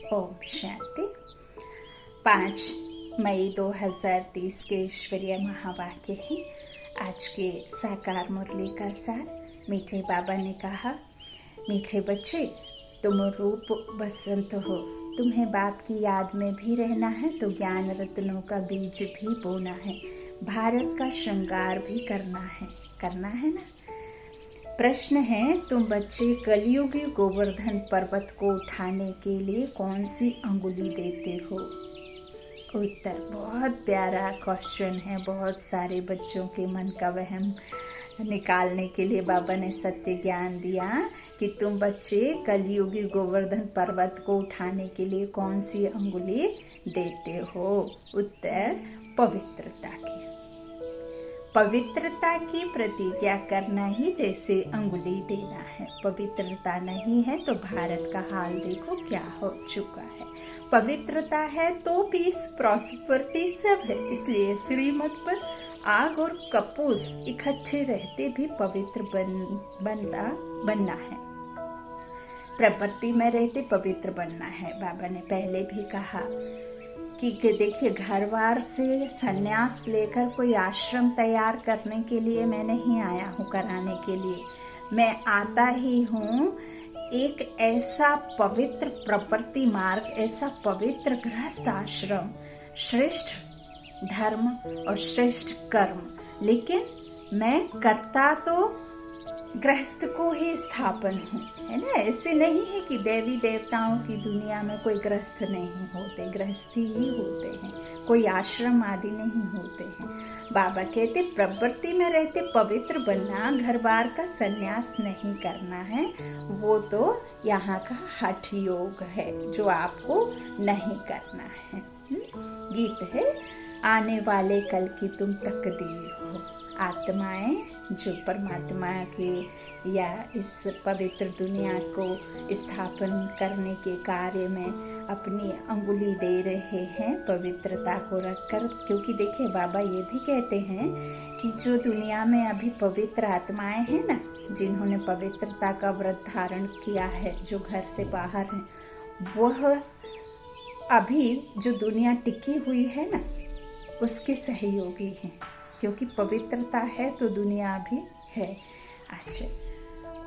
ओम शांति। 5 मई 2030 के ईश्वरीय महावाक्य है। आज के साकार मुरली का सार। मीठे बाबा ने कहा, मीठे बच्चे, तुम रूप बसंत हो, तुम्हें बाप की याद में भी रहना है तो ज्ञान रत्नों का बीज भी बोना है, भारत का श्रृंगार भी करना है ना। प्रश्न है, तुम बच्चे कलयुगी गोवर्धन पर्वत को उठाने के लिए कौन सी अंगुली देते हो? उत्तर बहुत प्यारा क्वेश्चन है। बहुत सारे बच्चों के मन का वहम निकालने के लिए बाबा ने सत्य ज्ञान दिया कि तुम बच्चे कलयुगी गोवर्धन पर्वत को उठाने के लिए कौन सी अंगुली देते हो? उत्तर पवित्रता की। पवित्रता की प्रतिज्ञा करना ही जैसे अंगुली देना है। पवित्रता नहीं है तो भारत का हाल देखो क्या हो चुका है। पवित्रता है तो पीस, प्रॉस्पेरिटी सब है। इसलिए श्रीमत पर आग और कपूस इकट्ठे रहते भी पवित्र बनना है। प्रवृत्ति में रहते पवित्र बनना है। बाबा ने पहले भी कहा कि देखिए, घरवार से सन्यास लेकर कोई आश्रम तैयार करने के लिए मैं नहीं आया हूँ, कराने के लिए। मैं आता ही हूँ एक ऐसा पवित्र प्रवृत्ति मार्ग, ऐसा पवित्र गृहस्थ आश्रम, श्रेष्ठ धर्म और श्रेष्ठ कर्म। लेकिन मैं करता तो गृहस्थ को ही स्थापन हूँ, है ना। ऐसे नहीं है कि देवी देवताओं की दुनिया में कोई गृहस्थ नहीं होते, गृहस्थी ही होते हैं, कोई आश्रम आदि नहीं होते हैं। बाबा कहते प्रवृत्ति में रहते पवित्र बनना, घर बार का संन्यास नहीं करना है। वो तो यहाँ का हठ योग है जो आपको नहीं करना है। गीत है, आने वाले कल की तुम तकदीर हो। आत्माएं जो परमात्मा के या इस पवित्र दुनिया को स्थापन करने के कार्य में अपनी अंगुली दे रहे हैं पवित्रता को रखकर। क्योंकि देखिए, बाबा ये भी कहते हैं कि जो दुनिया में अभी पवित्र आत्माएं हैं ना, जिन्होंने पवित्रता का व्रत धारण किया है, जो घर से बाहर हैं, वह अभी जो दुनिया टिकी हुई है ना, उसके सहयोगी हैं। क्योंकि पवित्रता है तो दुनिया भी है। अच्छा,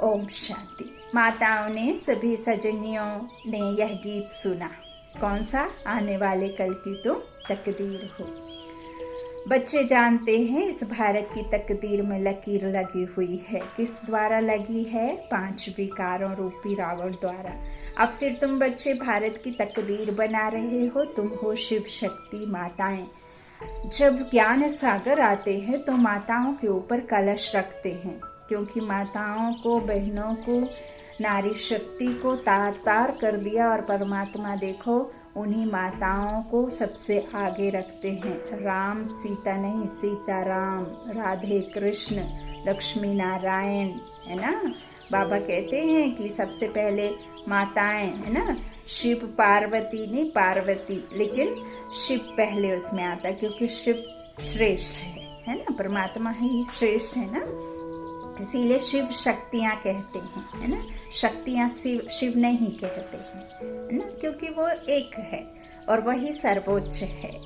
ओम शांति। माताओं ने, सभी सजनियों ने यह गीत सुना। कौन सा? आने वाले कल की तो तकदीर हो। बच्चे जानते हैं इस भारत की तकदीर में लकीर लगी हुई है। किस द्वारा लगी है? 5 विकारों रूपी रावण द्वारा। अब फिर तुम बच्चे भारत की तकदीर बना रहे हो। तुम हो शिव शक्ति माताएं। जब ज्ञान सागर आते हैं तो माताओं के ऊपर कलश रखते हैं, क्योंकि माताओं को, बहनों को, नारी शक्ति को तार तार कर दिया। और परमात्मा देखो उन्हीं माताओं को सबसे आगे रखते हैं। राम सीता नहीं, सीता राम, राधे कृष्ण, लक्ष्मी नारायण, है ना। बाबा कहते हैं कि सबसे पहले माताएं, है ना। शिव पार्वती नहीं, पार्वती, लेकिन शिव पहले उसमें आता क्योंकि शिव श्रेष्ठ है ना। परमात्मा ही श्रेष्ठ है ना, इसीलिए शिव शक्तियाँ कहते हैं, है ना। शक्तियाँ शिव नहीं कहते हैं, है ना, क्योंकि वो एक है और वही सर्वोच्च है,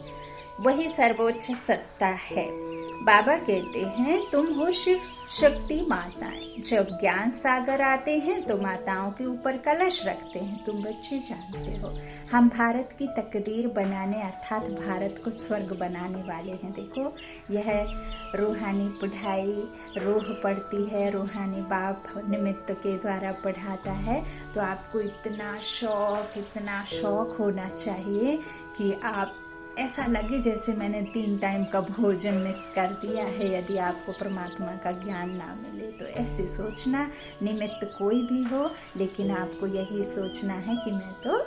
वही सर्वोच्च सत्ता है। बाबा कहते हैं तुम हो शिव शक्ति माताएं। जब ज्ञान सागर आते हैं तो माताओं के ऊपर कलश रखते हैं। तुम बच्चे जानते हो हम भारत की तकदीर बनाने, अर्थात भारत को स्वर्ग बनाने वाले हैं। देखो, यह रूहानी पढ़ाई रूह पढ़ती है, रूहानी बाप निमित्त के द्वारा पढ़ाता है। तो आपको इतना शौक होना चाहिए कि आप ऐसा लगे जैसे मैंने 3 टाइम का भोजन मिस कर दिया है। यदि आपको परमात्मा का ज्ञान ना मिले तो ऐसे सोचना, निमित्त कोई भी हो, लेकिन आपको यही सोचना है कि मैं तो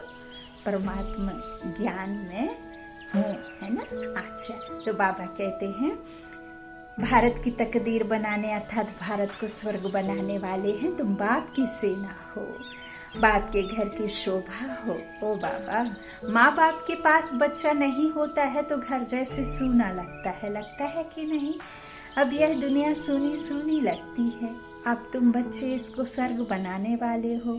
परमात्मा ज्ञान में हूँ, है ना। अच्छा, तो बाबा कहते हैं भारत की तकदीर बनाने, अर्थात भारत को स्वर्ग बनाने वाले हैं। तुम बाप की सेना हो, बाप के घर की शोभा हो। ओ बाबा, माँ बाप के पास बच्चा नहीं होता है तो घर जैसे सूना लगता है कि नहीं। अब यह दुनिया सूनी सूनी लगती है। अब तुम बच्चे इसको स्वर्ग बनाने वाले हो।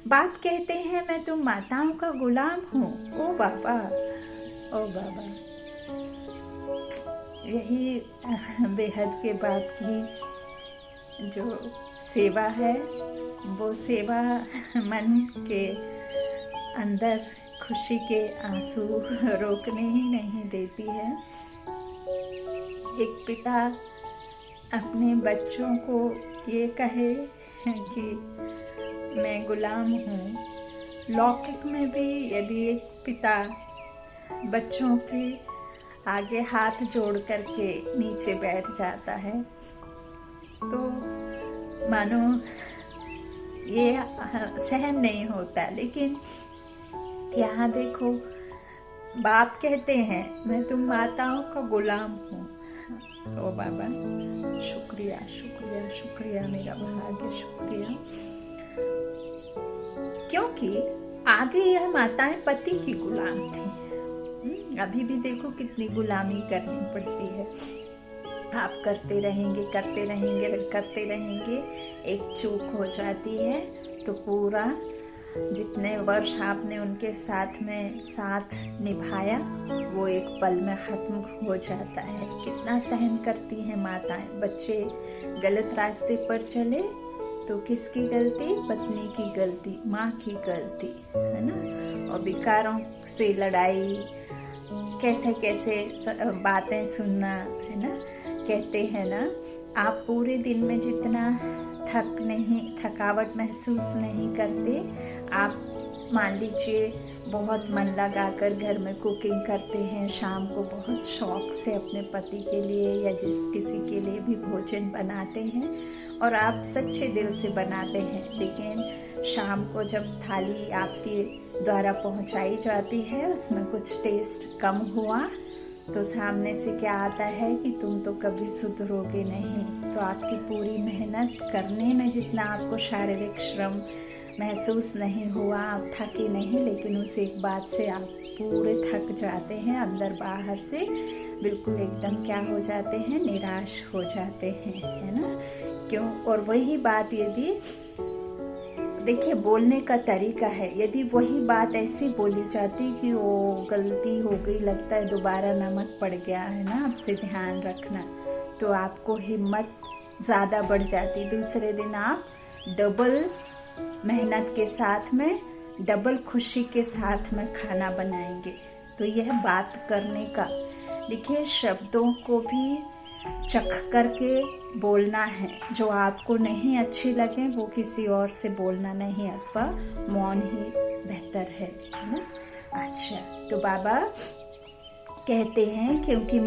बाप कहते हैं मैं तुम माताओं का गुलाम हूँ। ओ बाबा, ओ बाबा, यही बेहद के बाप की जो सेवा है, वो सेवा मन के अंदर खुशी के आंसू रोकने ही नहीं देती है। एक पिता अपने बच्चों को ये कहे कि मैं गुलाम हूँ। लौकिक में भी यदि एक पिता बच्चों के आगे हाथ जोड़ करके नीचे बैठ जाता है तो मानो ये सहन नहीं होता। लेकिन यहाँ देखो, बाप कहते हैं मैं तुम माताओं का गुलाम हूँ। ओ बाबा, शुक्रिया शुक्रिया शुक्रिया, मेरा भाग्य, शुक्रिया। क्योंकि आगे यह माताएं पति की गुलाम थी। अभी भी देखो कितनी गुलामी करनी पड़ती है। आप करते रहेंगे करते रहेंगे करते रहेंगे, एक चूक हो जाती है तो पूरा जितने वर्ष आपने उनके साथ में साथ निभाया वो एक पल में ख़त्म हो जाता है। कितना सहन करती हैं माताएं। बच्चे गलत रास्ते पर चले तो किसकी गलती? पत्नी की गलती, माँ की गलती, है ना। और विकारों से लड़ाई, कैसे कैसे बातें सुनना, है ना। कहते हैं ना, आप पूरे दिन में जितना थकावट महसूस नहीं करते, आप मान लीजिए बहुत मन लगाकर घर में कुकिंग करते हैं, शाम को बहुत शौक से अपने पति के लिए या जिस किसी के लिए भी भोजन बनाते हैं और आप सच्चे दिल से बनाते हैं। लेकिन शाम को जब थाली आपके द्वारा पहुंचाई जाती है उसमें कुछ टेस्ट कम हुआ तो सामने से क्या आता है कि तुम तो कभी सुधरोगे नहीं। तो आपकी पूरी मेहनत करने में जितना आपको शारीरिक श्रम महसूस नहीं हुआ, आप थके नहीं, लेकिन उस एक बात से आप पूरे थक जाते हैं, अंदर बाहर से बिल्कुल एकदम क्या हो जाते हैं, निराश हो जाते हैं, है ना। क्यों? और वही बात यदि देखिए बोलने का तरीका है, यदि वही बात ऐसी बोली जाती कि वो गलती हो गई, लगता है दोबारा नमक पड़ गया, है ना, आपसे ध्यान रखना, तो आपको हिम्मत ज़्यादा बढ़ जाती। दूसरे दिन आप डबल मेहनत के साथ में, डबल खुशी के साथ में खाना बनाएंगे। तो यह बात करने का, देखिए शब्दों को भी चख करके बोलना है। जो आपको नहीं अच्छी लगे वो किसी और से बोलना नहीं, अथवा मौन ही बेहतर है ना। अच्छा, तो बाबा कहते हैं क्योंकि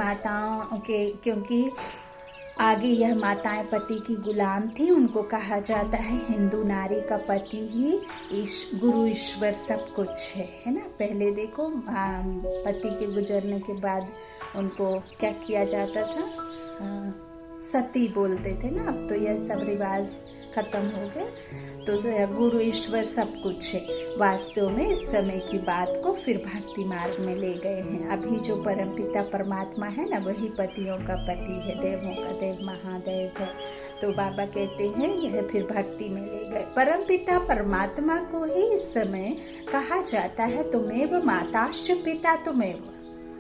आगे यह माताएं पति की गुलाम थी, उनको कहा जाता है हिंदू नारी का पति ही गुरु ईश्वर सब कुछ है ना। पहले देखो पति के गुजरने के बाद उनको क्या किया जाता था, सती बोलते थे ना। अब तो यह सब रिवाज खत्म हो गया। तो गुरु ईश्वर सब कुछ है। वास्तव में इस समय की बात को फिर भक्ति मार्ग में ले गए हैं। अभी जो परमपिता परमात्मा है ना, वही पतियों का पति है, देवों का देव महादेव है। तो बाबा कहते हैं यह फिर भक्ति में ले गए। परमपिता परमात्मा को ही इस समय कहा जाता है तुमेव माताश्च पिता तुमेव।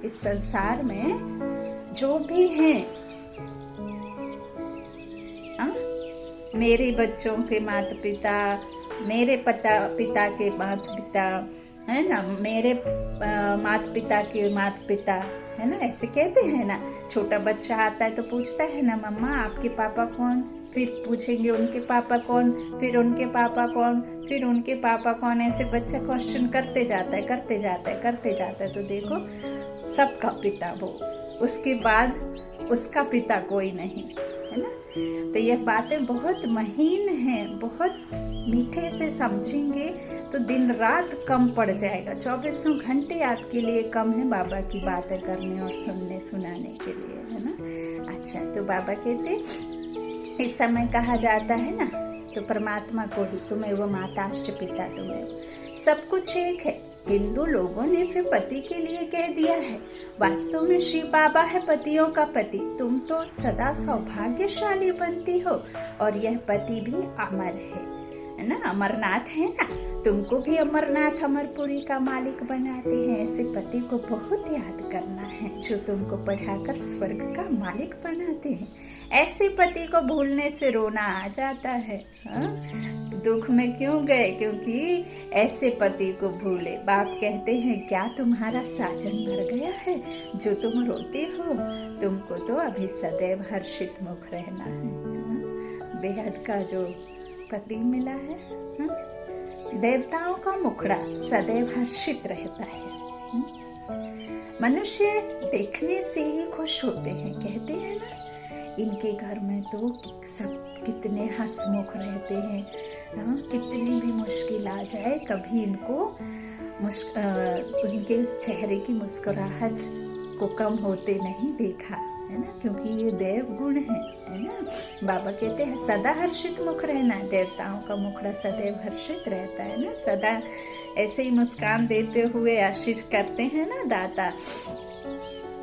इस संसार में जो भी हैं, मेरे बच्चों के माता पिता, मेरे पिता के माता पिता, है ना, मेरे माता पिता के माता पिता, है ना, ऐसे कहते हैं ना। छोटा बच्चा आता है तो पूछता है ना, मम्मा आपके पापा कौन, फिर पूछेंगे उनके पापा कौन, फिर उनके पापा कौन, फिर उनके पापा कौन, ऐसे बच्चा क्वेश्चन करते जाता है। तो देखो सबका पिता वो, उसके बाद उसका पिता कोई नहीं, है ना। तो यह बातें बहुत महीन हैं, बहुत मीठे से समझेंगे तो दिन रात कम पड़ जाएगा। 24 घंटे आपके लिए कम है बाबा की बातें करने और सुनाने के लिए, है ना। अच्छा, तो बाबा कहते इस समय कहा जाता है ना, तो परमात्मा को ही तुमेव माताश्च पिता तुमेव, सब कुछ एक है। हिंदू लोगों ने फिर पति के लिए कह दिया है, वास्तव में श्री बाबा है पतियों का पति। तुम तो सदा सौभाग्यशाली बनती हो और यह पति भी अमर है। है ना, अमरनाथ है ना, तुमको भी अमरनाथ अमरपुरी का मालिक बनाते हैं। ऐसे पति को बहुत याद करना है जो तुमको पढ़ाकर स्वर्ग का मालिक बनाते हैं। ऐसे पति को भूलने से रोना आ जाता है। हाँ? दुख में क्यों गए? क्योंकि ऐसे पति को भूले। बाप कहते हैं क्या तुम्हारा साजन मर गया है जो तुम रोते हो? तुमको तो अभी सदैव हर्षित मुख रहना है। हाँ? बेहद का जो पति मिला है, हाँ? देवताओं का मुखड़ा सदैव हर्षित रहता है। मनुष्य देखने से ही खुश होते हैं। कहते हैं ना, इनके घर में तो सब कितने हंसमुख रहते हैं। हाँ, कितनी भी मुश्किल आ जाए कभी इनको उनके चेहरे की मुस्कुराहट को कम होते नहीं देखा, है ना, क्योंकि ये देव गुण है ना। बाबा कहते हैं सदा हर्षित मुख रहना। देवताओं का मुखड़ा सदैव हर्षित रहता है ना, सदा ऐसे ही मुस्कान देते हुए आशीष करते हैं ना दाता।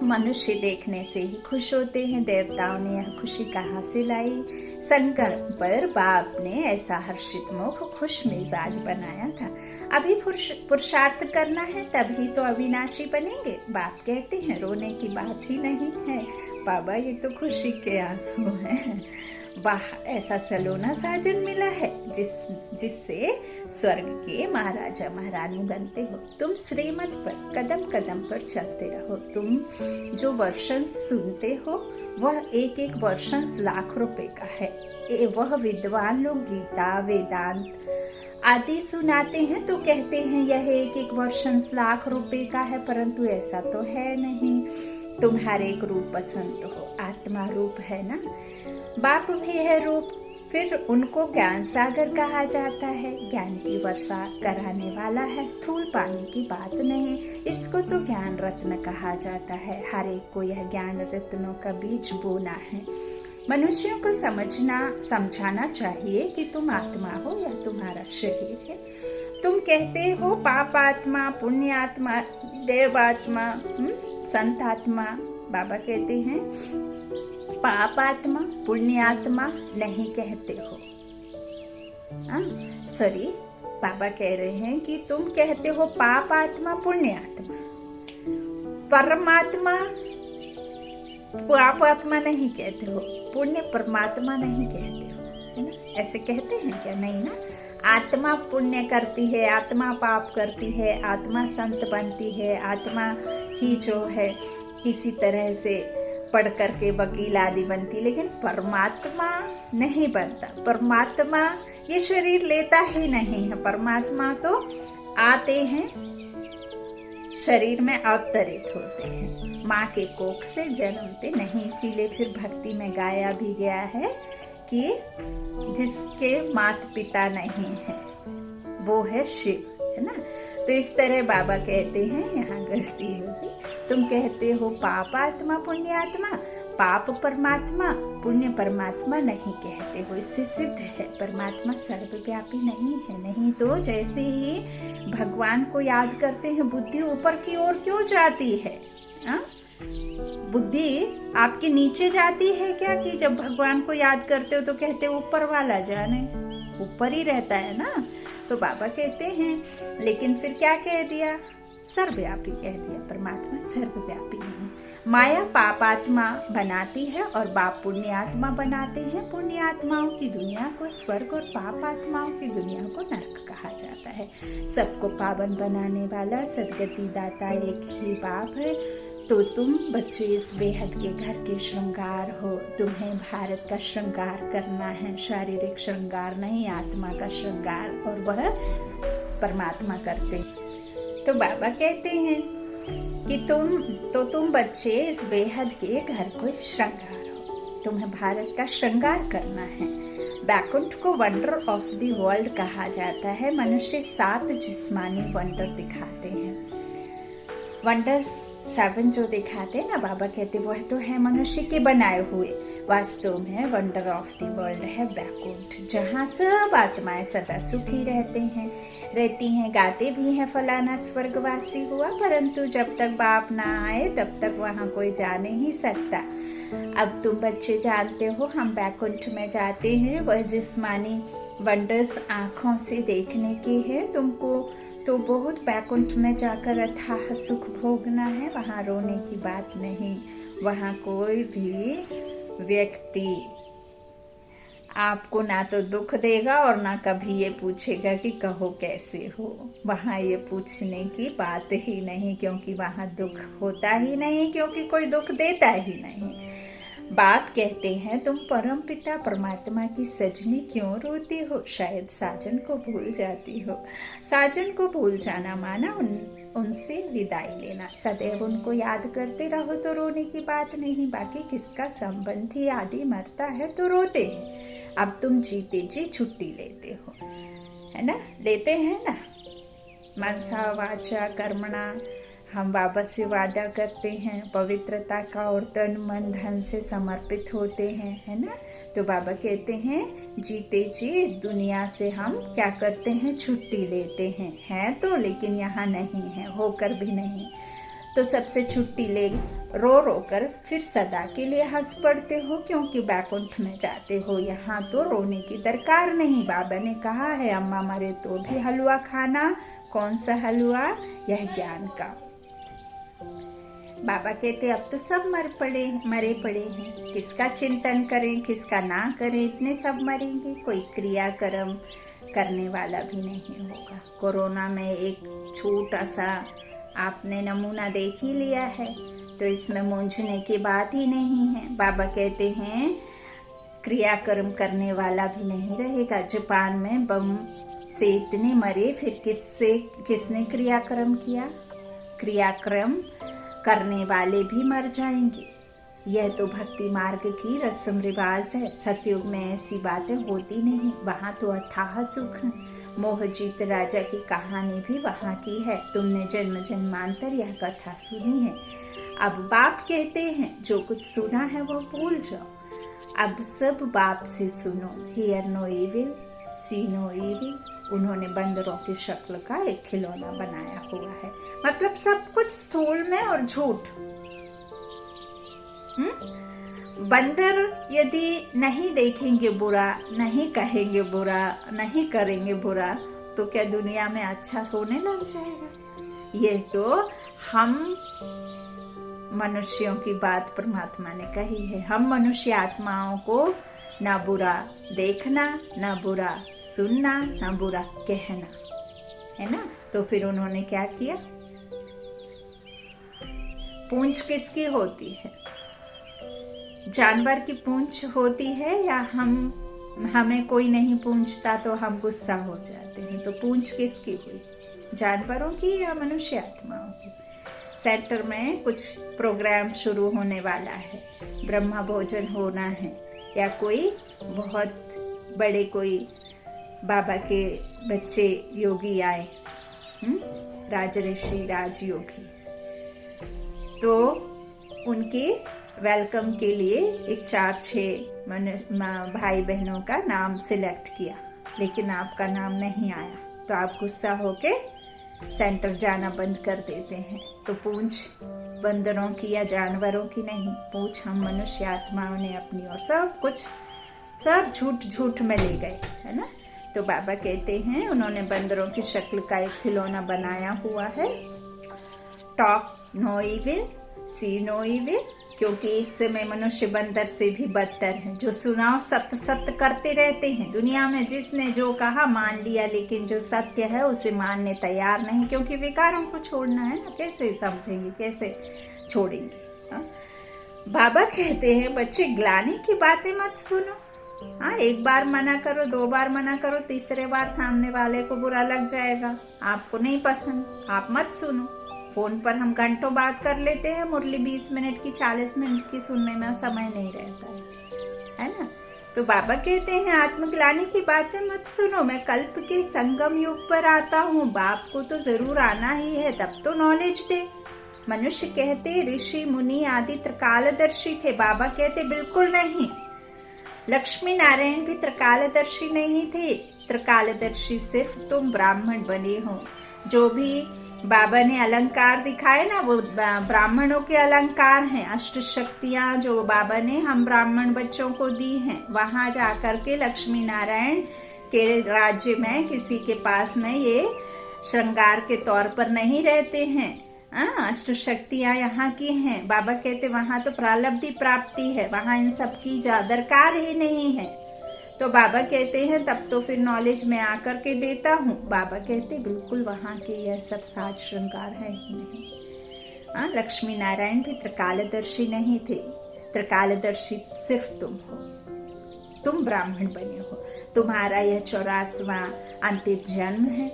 मनुष्य देखने से ही खुश होते हैं। देवताओं ने यह खुशी कहाँ से लाई? संकल्प पर बाप ने ऐसा हर्षित मुख खुश मिजाज बनाया था। अभी पुरुषार्थ करना है तभी तो अविनाशी बनेंगे। बाप कहते हैं रोने की बात ही नहीं है बाबा, ये तो खुशी के आंसू हैं। वाह, ऐसा सलोना साजन मिला है जिससे स्वर्ग के महाराजा महारानी बनते हो। तुम श्रीमत पर कदम कदम पर चलते रहो। तुम जो वर्षन सुनते हो वह एक एक वर्षन लाख रुपए का है। वह विद्वान लोग गीता वेदांत आदि सुनाते हैं तो कहते हैं यह एक एक वर्षन लाख रुपए का है, परंतु ऐसा तो है नहीं। तुम्हारे एक रूप पसंद हो, आत्मा रूप है ना, बाप भी है रूप। फिर उनको ज्ञान सागर कहा जाता है। ज्ञान की वर्षा कराने वाला है, स्थूल पानी की बात नहीं। इसको तो ज्ञान रत्न कहा जाता है। हर एक को यह ज्ञान रत्नों का बीज बोना है। मनुष्यों को समझाना चाहिए कि तुम आत्मा हो या तुम्हारा शरीर है। तुम कहते हो पाप आत्मा, पुण्य आत्मा, देव आत्मा, संत आत्मा। बाबा कहते हैं पाप आत्मा पुण्य आत्मा नहीं कहते हो। सॉरी, बाबा कह रहे हैं कि तुम कहते हो पाप आत्मा पुण्य आत्मा, परमात्मा पाप आत्मा नहीं कहते हो, पुण्य परमात्मा नहीं कहते हो, है ना। ऐसे कहते हैं क्या? नहीं ना। आत्मा पुण्य करती है, आत्मा पाप करती है, आत्मा संत बनती है, आत्मा ही जो है किसी तरह से पढ़ करके वकील आदि बनती, लेकिन परमात्मा नहीं बनता। परमात्मा ये शरीर लेता ही नहीं है। परमात्मा तो आते हैं, शरीर में अवतरित होते हैं, माँ के कोख से जन्मते नहीं। इसीलिए फिर भक्ति में गाया भी गया है कि जिसके माता पिता नहीं है वो है शिव, है ना। तो इस तरह बाबा कहते हैं यहाँ गलती होगी। तुम कहते हो पाप आत्मा पुण्य आत्मा, पाप परमात्मा पुण्य परमात्मा नहीं कहते हो। इससे सिद्ध है परमात्मा सर्वव्यापी नहीं है। नहीं तो जैसे ही भगवान को याद करते हैं बुद्धि ऊपर की ओर क्यों जाती है? बुद्धि आपके नीचे जाती है क्या? कि जब भगवान को याद करते हो तो कहते हो ऊपर वाला जाने, ऊपर ही रहता है ना। तो बाबा कहते हैं, लेकिन फिर क्या कह दिया? सर्वव्यापी कह दिया। परमात्मा सर्वव्यापी नहीं। माया पाप आत्मा बनाती है और बाप पुण्य आत्मा बनाते हैं। पुण्य आत्माओं की दुनिया को स्वर्ग और पाप आत्माओं की दुनिया को नरक कहा जाता है। सबको पावन बनाने वाला सदगति दाता एक ही बाप है। तो तुम बच्चे इस बेहद के घर के श्रृंगार हो। तुम्हें भारत का श्रृंगार करना है, शारीरिक श्रृंगार नहीं, आत्मा का श्रृंगार, और वह परमात्मा करते। तो बाबा कहते हैं कि तुम बच्चे इस बेहद के घर को श्रृंगार हो। तुम्हें भारत का श्रृंगार करना है। बैकुंठ को वंडर ऑफ द वर्ल्ड कहा जाता है। मनुष्य 7 जिस्मानी वंडर दिखाते हैं। वंडर्स 7 जो दिखाते हैं ना, बाबा कहते वह तो है मनुष्य के बनाए हुए। वास्तव में वंडर ऑफ द वर्ल्ड है बैकुंठ, जहाँ सब आत्माएं सदा सुखी रहती हैं, गाते भी हैं फलाना स्वर्गवासी हुआ। परंतु जब तक बाप ना आए तब तक वहाँ कोई जा नहीं सकता। अब तुम बच्चे जानते हो हम बैकुंठ में जाते हैं। वह जिस्मानी वंडर्स आँखों से देखने के हैं तुमको, तो बहुत बैकुंठ में जाकर अथाह सुख भोगना है। वहाँ रोने की बात नहीं। वहाँ कोई भी व्यक्ति आपको ना तो दुख देगा और ना कभी ये पूछेगा कि कहो कैसे हो। वहाँ ये पूछने की बात ही नहीं, क्योंकि वहाँ दुख होता ही नहीं, क्योंकि कोई दुख देता ही नहीं। बाप कहते हैं तुम परम पिता परमात्मा की सजनी क्यों रोती हो? शायद साजन को भूल जाती हो। साजन को भूल जाना माना उनसे विदाई लेना। सदैव उनको याद करते रहो तो रोने की बात नहीं। बाकी किसका संबंधी आदि मरता है तो रोते हैं। अब तुम जीते जी छुट्टी लेते हो, है ना? लेते हैं ना। मनसा वाचा कर्मणा, हम बाबा से वादा करते हैं पवित्रता का और तन मन धन से समर्पित होते हैं, है ना? तो बाबा कहते हैं जीते जी इस दुनिया से हम क्या करते हैं? छुट्टी लेते हैं तो, लेकिन यहाँ नहीं है, होकर भी नहीं। तो सबसे छुट्टी ले रो रो कर फिर सदा के लिए हंस पड़ते हो, क्योंकि बैकुंठ में जाते हो। यहाँ तो रोने की दरकार नहीं। बाबा ने कहा है अम्मा मरे तो भी हलवा खाना। कौन सा हलवा? यह ज्ञान का। बाबा कहते अब तो सब मरे पड़े हैं, किसका चिंतन करें किसका ना करें, इतने सब मरेंगे। कोई क्रिया कर्म करने वाला भी नहीं होगा। कोरोना में एक छोटा सा आपने नमूना देख ही लिया है, तो इसमें मूंझने की बात ही नहीं है। बाबा कहते हैं क्रियाक्रम करने वाला भी नहीं रहेगा। जापान में बम से इतने मरे, फिर किसने क्रियाक्रम किया? क्रियाक्रम करने वाले भी मर जाएंगे। यह तो भक्ति मार्ग की रस्म रिवाज है। सतयुग में ऐसी बातें होती नहीं। वहाँ तो अथाह सुख। मोहजीत राजा की कहानी भी वहाँ की है। तुमने जन्म जन्मांतर यह कथा सुनी है। अब बाप कहते हैं जो कुछ सुना है वो भूल जाओ। अब सब बाप से सुनो। Hear no evil, see no evil. उन्होंने बंदरों की शक्ल का एक खिलौना बनाया हुआ है। मतलब सब कुछ स्थूल में और झूठ। बंदर यदि नहीं देखेंगे बुरा, नहीं कहेंगे बुरा, नहीं करेंगे बुरा, तो क्या दुनिया में अच्छा होने लग जाएगा? ये तो हम मनुष्यों की बात परमात्मा ने कही है। हम मनुष्य आत्माओं को ना बुरा देखना, ना बुरा सुनना, ना बुरा कहना, है ना? तो फिर उन्होंने क्या किया? पूंछ किसकी होती है? जानवर की पूंछ होती है, या हमें कोई नहीं पूंछता तो हम गुस्सा हो जाते हैं? तो पूंछ किसकी हुई? जानवरों की या मनुष्य आत्माओं की? सेंटर में कुछ प्रोग्राम शुरू होने वाला है। ब्रह्मा भोजन होना है, या कोई बहुत बड़े कोई बाबा के बच्चे योगी आए, राजऋषि राजयोगी, तो उनके वेलकम के लिए एक 4-6 भाई बहनों का नाम सिलेक्ट किया, लेकिन आपका नाम नहीं आया। तो आप गुस्सा होके सेंटर जाना बंद कर देते हैं। तो पूंछ बंदरों की या जानवरों की नहीं, पूंछ हम मनुष्य आत्माओं ने अपनी, और सब झूठ में ले गए, है ना? तो बाबा कहते हैं उन्होंने बंदरों की शक्ल का एक खिलौना बनाया हुआ है। Talk no evil, see no evil, क्योंकि इस समय मनुष्य बंदर से भी बदतर है। जो सुनाओ सत्य करते रहते हैं। दुनिया में जिसने जो कहा मान लिया, लेकिन जो सत्य है उसे मानने तैयार नहीं, क्योंकि विकारों को छोड़ना है ना। कैसे समझेंगे, कैसे छोड़ेंगे? बाबा कहते हैं बच्चे ग्लानि की बातें मत सुनो। हाँ, एक बार मना करो, 2 बार मना करो, तीसरे बार सामने वाले को बुरा लग जाएगा, आपको नहीं पसंद, आप मत सुनो। फोन पर हम घंटों बात कर लेते हैं, मुरली 20 मिनट की 40 मिनट की सुनने में समय नहीं रहता है ना? तो बाबा कहते हैं आत्मग्लानि की बातें मत सुनो। मैं कल्प के संगम युग पर आता हूँ। बाप को तो जरूर आना ही है, तब तो नॉलेज दे। मनुष्य कहते ऋषि मुनि आदि त्रिकालदर्शी थे। बाबा कहते बिल्कुल नहीं। लक्ष्मी नारायण भी त्रिकालदर्शी नहीं थे। त्रिकालदर्शी सिर्फ तुम ब्राह्मण बने हो। जो भी बाबा ने अलंकार दिखाए ना, वो ब्राह्मणों के अलंकार हैं। अष्ट शक्तियां जो बाबा ने हम ब्राह्मण बच्चों को दी हैं, वहां जाकर के लक्ष्मी नारायण के राज्य में, किसी के पास में ये श्रृंगार के तौर पर नहीं रहते हैं। अष्ट शक्तियां यहाँ की हैं। बाबा कहते वहां तो प्रारब्धि प्राप्ति है, वहां इन सब की दरकार ही नहीं है। तो बाबा कहते हैं तब तो फिर नॉलेज में आकर के देता हूँ। बाबा कहते बिल्कुल वहां के यह सब साज श्रृंगार है ही नहीं। लक्ष्मी नारायण भी त्रिकालदर्शी नहीं थे। त्रिकालदर्शी सिर्फ तुम हो। तुम ब्राह्मण बने हो। तुम्हारा यह 84वां अंतिम जन्म है।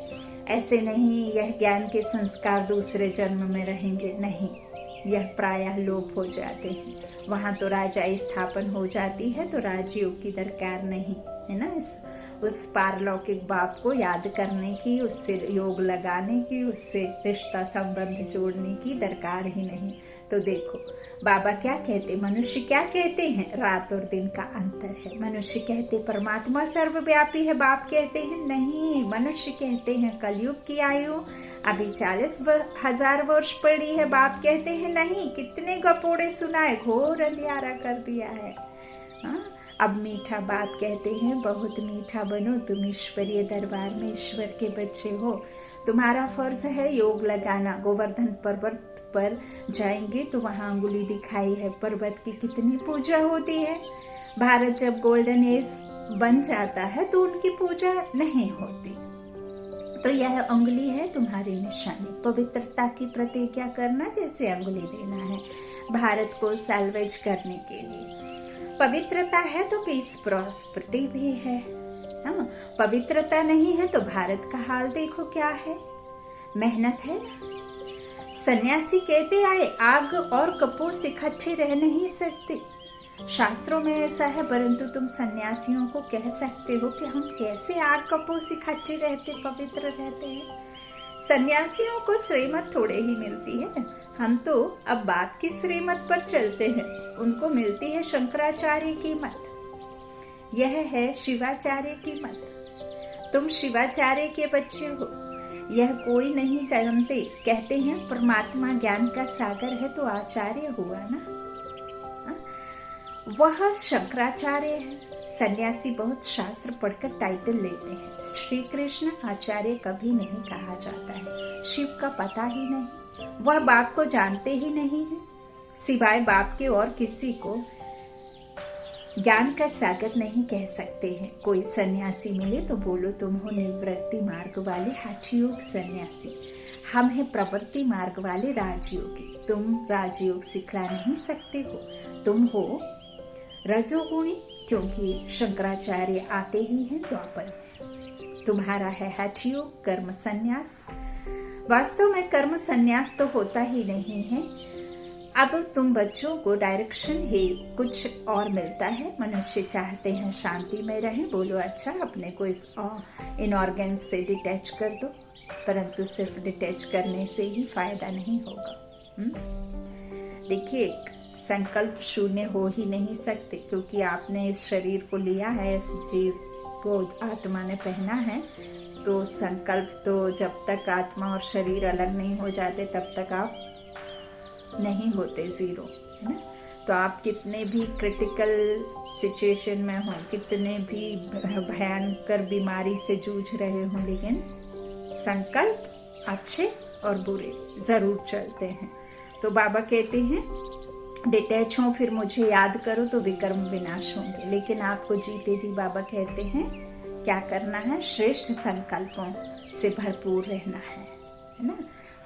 ऐसे नहीं यह ज्ञान के संस्कार दूसरे जन्म में रहेंगे, नहीं, यह प्रायः लोप हो जाते हैं। वहाँ तो राजाई स्थापन हो जाती है, तो राजयोग की दरकार नहीं है ना। उस पारलौकिक बाप को याद करने की, उससे योग लगाने की, उससे रिश्ता संबंध जोड़ने की दरकार ही नहीं। तो देखो बाबा क्या कहते, मनुष्य क्या कहते हैं, रात और दिन का अंतर है। मनुष्य कहते परमात्मा सर्वव्यापी है, बाप कहते हैं नहीं। मनुष्य कहते हैं कलयुग की आयु अभी 40,000 वर्ष पड़ी है, बाप कहते हैं नहीं, कितने गपोड़े सुनाए, घोर अंधियारा कर दिया है। अब मीठा बाप कहते हैं बहुत मीठा बनो, तुम ईश्वरीय दरबार में ईश्वर के बच्चे हो। तुम्हारा फर्ज है योग लगाना। गोवर्धन पर्वत पर जाएंगे तो वहाँ अंगुली दिखाई है, पर्वत की कितनी पूजा होती है। भारत जब गोल्डन एज बन जाता है तो उनकी पूजा नहीं होती। तो यह अंगुली है तुम्हारी निशानी। पवित्रता की प्रतिज्ञा करना जैसे अंगुली देना है भारत को सैल्वेज करने के लिए। पवित्रता है तो पीस प्रॉस्पेरिटी भी है। पवित्रता नहीं है तो भारत का हाल देखो क्या है। मेहनत है ना। सन्यासी कहते आए आग और कपूस इकट्ठे रह नहीं सकते। शास्त्रों में ऐसा है, परंतु तुम सन्यासियों को कह सकते हो कि हम कैसे आग कपूस इकट्ठे रहते, पवित्र रहते हैं। सन्यासियों को श्रीमत थोड़े ही मिलती है। हम तो अब बाप की श्रीमत पर चलते हैं। उनको मिलती है शंकराचार्य की मत। यह है शिवाचार्य की मत। तुम शिवाचार्य के बच्चे हो, यह कोई नहीं जानते। कहते हैं परमात्मा ज्ञान का सागर है तो आचार्य हुआ ना। वह शंकराचार्य है। सन्यासी बहुत शास्त्र पढ़कर टाइटल लेते हैं। श्री कृष्ण आचार्य कभी नहीं कहा जाता है। शिव का पता ही नहीं, वह बाप को जानते ही नहीं है। सिवाय बाप के और किसी को ज्ञान का सागर नहीं कह सकते हैं। कोई सन्यासी मिले तो बोलो तुम हो निवृत्ति मार्ग वाले हठयोग सन्यासी, हम हैं प्रवृत्ति मार्ग वाले राजयोगी। तुम राजयोग सिखला नहीं सकते हो। तुम हो रजोगुणी, क्योंकि शंकराचार्य आते ही हैं द्वापर में। तुम्हारा है हठयोग कर्म संन्यास। वास्तव में कर्म संन्यास तो होता ही नहीं है। अब तुम बच्चों को डायरेक्शन ही कुछ और मिलता है। मनुष्य चाहते हैं शांति में रहें। बोलो अच्छा, अपने को इस इनऑर्गेन्स से डिटैच कर दो, परंतु सिर्फ डिटैच करने से ही फायदा नहीं होगा। देखिए, संकल्प शून्य हो ही नहीं सकते, क्योंकि आपने इस शरीर को लिया है, इस जीव को आत्मा ने पहना है। तो संकल्प तो जब तक आत्मा और शरीर अलग नहीं हो जाते तब तक आप नहीं होते, जीरो, है ना। तो आप कितने भी क्रिटिकल सिचुएशन में हो, कितने भी भयंकर बीमारी से जूझ रहे हो, लेकिन संकल्प अच्छे और बुरे जरूर चलते हैं। तो बाबा कहते हैं डिटैच हो फिर मुझे याद करो तो विकर्म विनाश होंगे। लेकिन आपको जीते जी बाबा कहते हैं क्या करना है, श्रेष्ठ संकल्पों से भरपूर रहना है ना।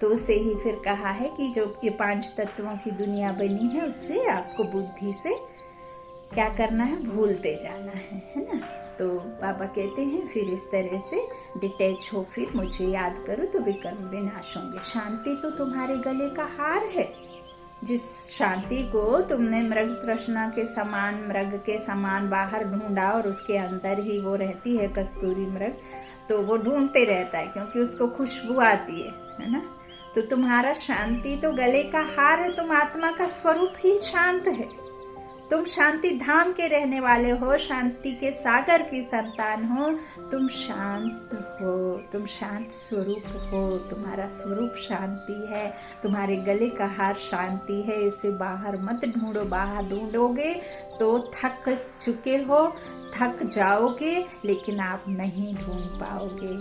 तो उससे ही फिर कहा है कि जो ये 5 तत्वों की दुनिया बनी है उससे आपको बुद्धि से क्या करना है, भूलते जाना है ना। तो बाबा कहते हैं फिर इस तरह से डिटैच हो फिर मुझे याद करो तो विकर्म विनाश होंगे। शांति तो तुम्हारे गले का हार है। जिस शांति को तुमने मृग तृष्णा के समान, मृग के समान बाहर ढूंढा और उसके अंदर ही वो रहती है कस्तूरी मृग, तो वो ढूंढते रहता है क्योंकि उसको खुशबू आती है ना। तो तुम्हारा शांति तो गले का हार है। तुम आत्मा का स्वरूप ही शांत है। तुम शांति धाम के रहने वाले हो, शांति के सागर की संतान हो। तुम शांत हो, तुम शांत स्वरूप हो, तुम्हारा स्वरूप शांति है, तुम्हारे गले का हार शांति है। इसे बाहर मत ढूंढो, बाहर ढूंढोगे तो थक चुके हो, थक जाओगे, लेकिन आप नहीं ढूंढ पाओगे।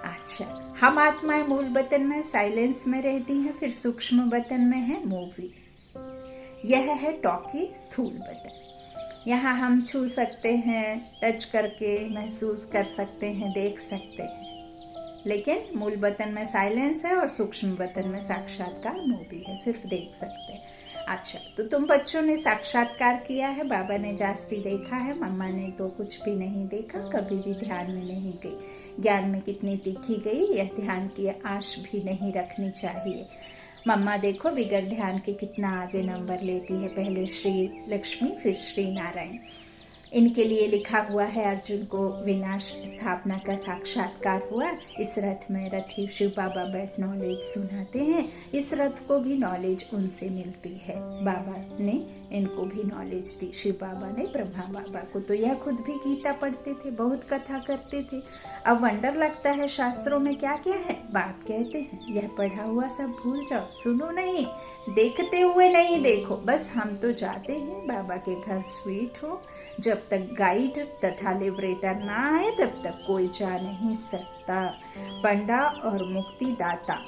अच्छा, हम आत्माएं मूल वतन में साइलेंस में रहती हैं, फिर सूक्ष्म वतन में है मूवी। यह है टॉकी स्थूल वतन। यहाँ हम छू सकते हैं, टच करके महसूस कर सकते हैं, देख सकते हैं, लेकिन मूल वतन में साइलेंस है और सूक्ष्म वतन में साक्षात्कार मूवी है, सिर्फ देख सकते हैं। अच्छा, तो तुम बच्चों ने साक्षात्कार किया है, बाबा ने जास्ती देखा है, मम्मा ने तो कुछ भी नहीं देखा, कभी भी ध्यान में नहीं गई। ज्ञान में कितनी तीखी गई, यह ध्यान की आश भी नहीं रखनी चाहिए। मम्मा देखो बिगड़ ध्यान के कितना आगे नंबर लेती है, पहले श्री लक्ष्मी फिर श्री नारायण। इनके लिए लिखा हुआ है, अर्जुन को विनाश स्थापना का साक्षात्कार हुआ। इस रथ में रथी शिव बाबा बैठ नॉलेज सुनाते हैं, इस रथ को भी नॉलेज उनसे मिलती है। बाबा ने इनको भी नॉलेज दी, शिव बाबा ने ब्रह्मा बाबा को। तो यह खुद भी गीता पढ़ते थे, बहुत कथा करते थे। अब वंडर लगता है शास्त्रों में क्या क्या है। बाप कहते हैं यह पढ़ा हुआ सब भूल जाओ, सुनो नहीं, देखते हुए नहीं देखो, बस हम तो जाते हैं बाबा के घर, स्वीट हो। जब तक गाइड तथा लिबरेटर ना आए तब तक कोई जा नहीं सकता। पंडा और मुक्ति दाता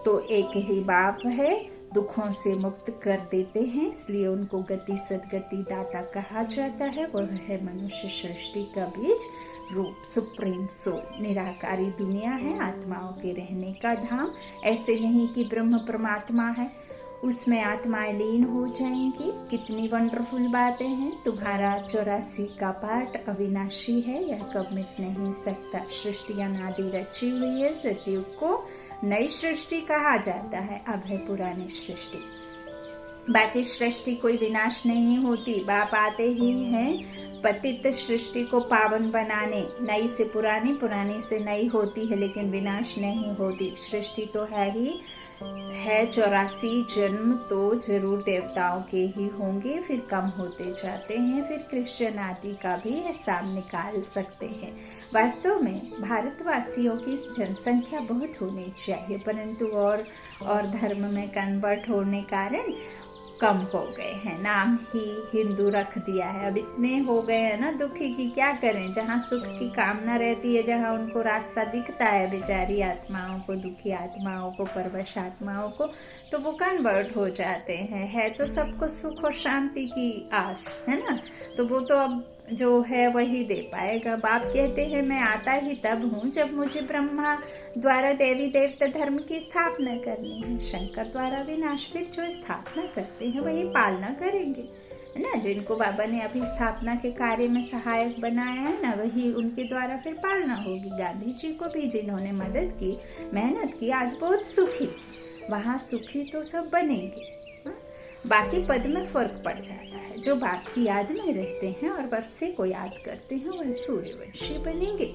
तो एक ही बाप है, दुखों से मुक्त कर देते हैं, इसलिए उनको गति सदगति दाता कहा जाता है। वह है मनुष्य सृष्टि का बीज रूप, सुप्रीम सोल। निराकारी दुनिया है, आत्माओं के रहने का धाम। ऐसे नहीं कि ब्रह्म परमात्मा है, उसमें आत्माएं लीन हो जाएंगी। कितनी वंडरफुल बातें हैं। तुम्हारा 84 का पाठ अविनाशी है, यह कब मिट नहीं सकता। सृष्टि अनादि रची हुई है, सतयुग को नई सृष्टि कहा जाता है, अब है पुरानी सृष्टि। बाकी सृष्टि कोई विनाश नहीं होती, बाप आते ही हैं पतित सृष्टि को पावन बनाने। नई से पुरानी, पुरानी से नई होती है, लेकिन विनाश नहीं होती। सृष्टि तो है ही है, 84 जन्म तो जरूर देवताओं के ही होंगे, फिर कम होते जाते हैं, फिर क्रिश्चियन आदि का भी हिसाब निकाल सकते हैं। वास्तव में भारतवासियों की जनसंख्या बहुत होनी चाहिए, परंतु और धर्म में कन्वर्ट होने कारण कम हो गए हैं, नाम ही हिंदू रख दिया है। अब इतने हो गए हैं ना दुखी की क्या करें। जहाँ सुख की कामना रहती है, जहाँ उनको रास्ता दिखता है बेचारी आत्माओं को, दुखी आत्माओं को, परवश आत्माओं को, तो वो कन्वर्ट हो जाते हैं। है तो सबको सुख और शांति की आस है ना, तो वो तो अब जो है वही दे पाएगा। बाप कहते हैं मैं आता ही तब हूँ जब मुझे ब्रह्मा द्वारा देवी देवता धर्म की स्थापना करनी है, शंकर द्वारा विनाश। फिर जो स्थापना करते हैं वही पालना करेंगे, है ना। जिनको बाबा ने अभी स्थापना के कार्य में सहायक बनाया है ना, वही उनके द्वारा फिर पालना होगी। गांधी जी को भी जिन्होंने मदद की, मेहनत की, आज बहुत सुखी, वहाँ सुखी तो सब बनेंगे। बाकी पद में फर्क पड़ जाता है। जो बाप की याद में रहते हैं और वर्षे को याद करते हैं, वह सूर्यवंशी बनेंगे।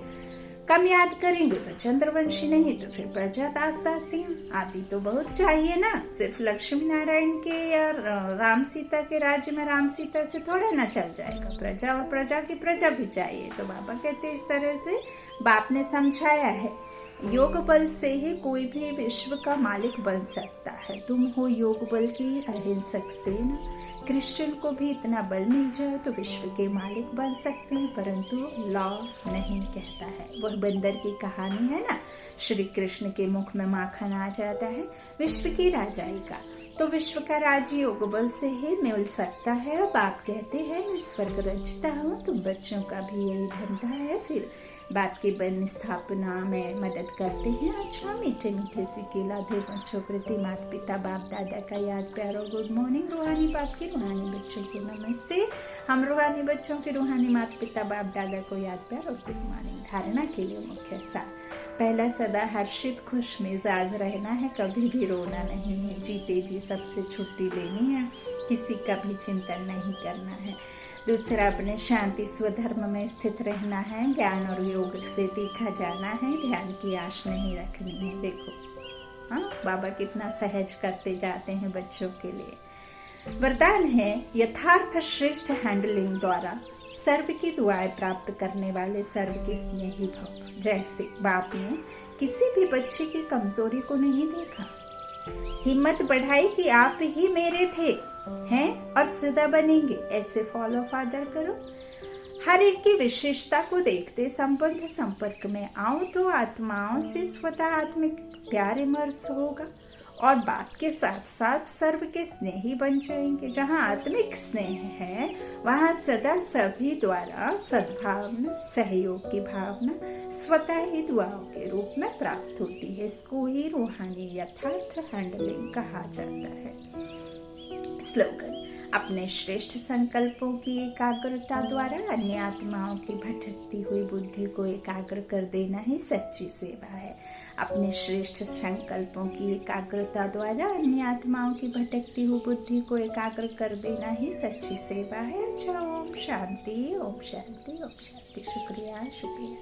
कम याद करेंगे तो चंद्रवंशी, नहीं तो फिर प्रजा दासदासी। आदि तो बहुत चाहिए ना, सिर्फ लक्ष्मी नारायण के या राम सीता के राज्य में राम सीता से थोड़ा ना चल जाएगा। प्रजा और प्रजा की प्रजा भी चाहिए। तो बाबा कहते इस तरह से बाप ने समझाया है। योग बल से ही कोई भी विश्व का मालिक बन सकता है। तुम हो योग बल की अहिंसक सेना। क्रिश्चियन को भी इतना बल मिल जाए तो विश्व के मालिक बन सकते हैं, परंतु लॉ नहीं कहता है। वह बंदर की कहानी है ना, श्री कृष्ण के मुख में माखन आ जाता है विश्व की राजाई का। तो विश्व का राज्य योग बल से ही मिल सकता है। अब आप कहते हैं मैं स्वर्ग रचता हूँ, तुम बच्चों का भी यही धंधा है। फिर बाप की बन स्थापना में मदद करते हैं। अच्छा, मीठे मीठे सिक्के लादे बच्चों प्रति माता पिता बाप दादा का याद प्यार और गुड मॉर्निंग। रूहानी बाप की रूहानी बच्चों को नमस्ते। हम रूहानी बच्चों के रूहानी माता पिता बाप दादा को याद प्यार और गुड मॉर्निंग। धारणा के लिए मुख्य सार, पहला, सदा हर्षित खुश मिजाज रहना है, कभी भी रोना नहीं है। जीते जी सबसे छुट्टी लेनी है, किसी का भी चिंतन नहीं करना है। दूसरा, अपने शांति स्वधर्म में स्थित रहना है, ज्ञान और योग से तीखा जाना है, ध्यान की आश नहीं रखनी है। देखो हाँ, बाबा कितना सहज करते जाते हैं बच्चों के लिए। वरदान है यथार्थ श्रेष्ठ हैंडलिंग द्वारा सर्व की दुआएं प्राप्त करने वाले सर्व के स्नेही भव। जैसे बाप ने किसी भी बच्चे की कमजोरी को नहीं देखा, हिम्मत बढ़ाई कि आप ही मेरे थे, हैं और सदा बनेंगे, ऐसे फॉलो फादर करो। हर एक की विशेषता को देखते संबंध संपर्क में आओ तो आत्माओं से स्वतः आत्मिक प्यार इमर्स होगा और बाप के साथ साथ सर्व के स्नेही बन जाएंगे। जहाँ आत्मिक स्नेह है वहाँ सदा सभी द्वारा सद्भावना सहयोग की भावना स्वतः ही दुआओं के रूप में प्राप्त होती है। इसको ही रूहानी यथार्थ हैंडलिंग कहा जाता है। स्लोगन, अपने श्रेष्ठ संकल्पों की एकाग्रता द्वारा अन्य आत्माओं की भटकती हुई बुद्धि को एकाग्र कर देना ही सच्ची सेवा है। अपने श्रेष्ठ संकल्पों की एकाग्रता द्वारा अन्य आत्माओं की भटकती हुई बुद्धि को एकाग्र कर देना ही सच्ची सेवा है। अच्छा, ओम शांति, ओम शांति, ओम शांति। शुक्रिया, शुक्रिया।